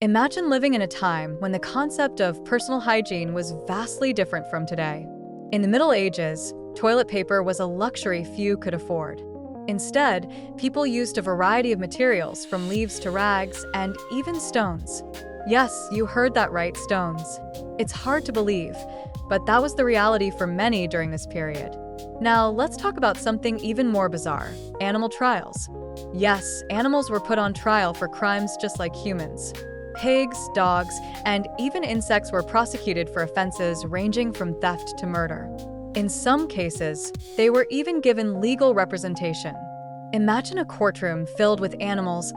Imagine living in a time when the concept of personal hygiene was vastly different from today. In the Middle Ages, toilet paper was a luxury few could afford. Instead, people used a variety of materials from leaves to rags and even stones. Yes, you heard that right, stones. It's hard to believe, but that was the reality for many during this period. Now, let's talk about something even more bizarre: animal trials. Yes, animals were put on trial for crimes just like humans. Pigs, dogs, and even insects were prosecuted for offenses ranging from theft to murder. In some cases, they were even given legal representation. Imagine a courtroom filled with animals,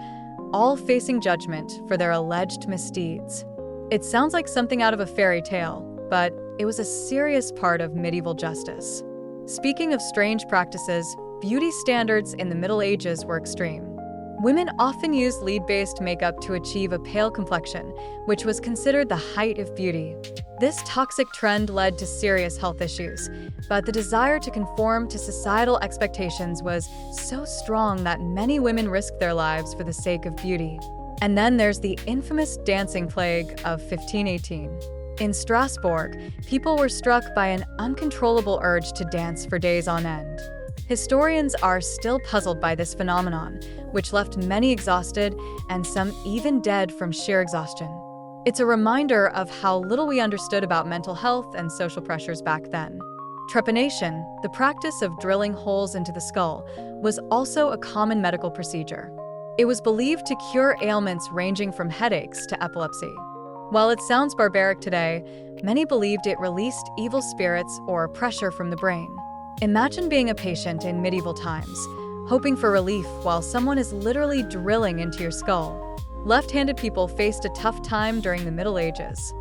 all facing judgment for their alleged misdeeds. It sounds like something out of a fairy tale, but it was a serious part of medieval justice. Speaking of strange practices, beauty standards in the Middle Ages were extreme. Women often used lead-based makeup to achieve a pale complexion, which was considered the height of beauty. This toxic trend led to serious health issues, but the desire to conform to societal expectations was so strong that many women risked their lives for the sake of beauty. And then there's the infamous dancing plague of 1518. In Strasbourg, people were struck by an uncontrollable urge to dance for days on end. Historians are still puzzled by this phenomenon, which left many exhausted and some even dead from sheer exhaustion. It's a reminder of how little we understood about mental health and social pressures back then. Trepanation, the practice of drilling holes into the skull, was also a common medical procedure. It was believed to cure ailments ranging from headaches to epilepsy. While it sounds barbaric today, many believed it released evil spirits or pressure from the brain. Imagine being a patient in medieval times, hoping for relief while someone is literally drilling into your skull. Left-handed people faced a tough time during the Middle Ages.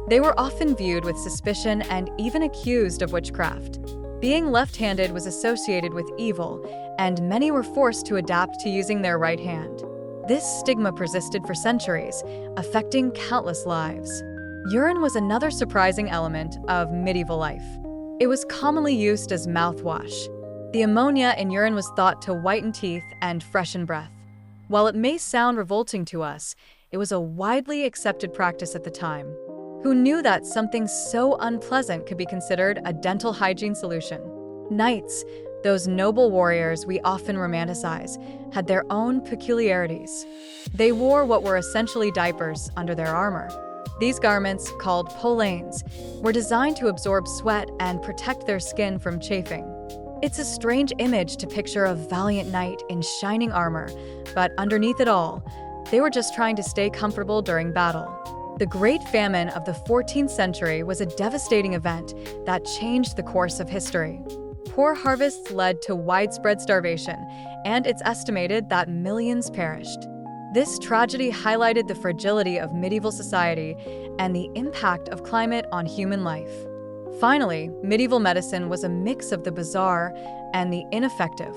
They were often viewed with suspicion and even accused of witchcraft. Being left-handed was associated with evil, and many were forced to adapt to using their right hand. This stigma persisted for centuries, affecting countless lives. Urine was another surprising element of medieval life. It was commonly used as mouthwash. The ammonia in urine was thought to whiten teeth and freshen breath. While it may sound revolting to us, it was a widely accepted practice at the time. Who knew that something so unpleasant could be considered a dental hygiene solution? Knights, those noble warriors we often romanticize, had their own peculiarities. They wore what were essentially diapers under their armor. These garments, called polaines, were designed to absorb sweat and protect their skin from chafing. It's a strange image to picture a valiant knight in shining armor, but underneath it all, they were just trying to stay comfortable during battle. The Great Famine of the 14th century was a devastating event that changed the course of history. Poor harvests led to widespread starvation, and it's estimated that millions perished. This tragedy highlighted the fragility of medieval society and the impact of climate on human life. Finally, medieval medicine was a mix of the bizarre and the ineffective.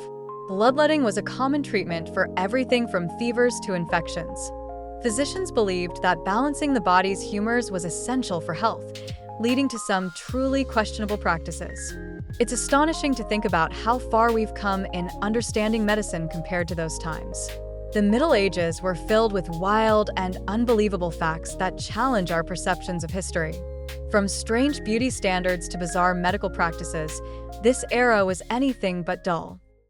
Bloodletting was a common treatment for everything from fevers to infections. Physicians believed that balancing the body's humors was essential for health, leading to some truly questionable practices. It's astonishing to think about how far we've come in understanding medicine compared to those times. The Middle Ages were filled with wild and unbelievable facts that challenge our perceptions of history. From strange beauty standards to bizarre medical practices, this era was anything but dull.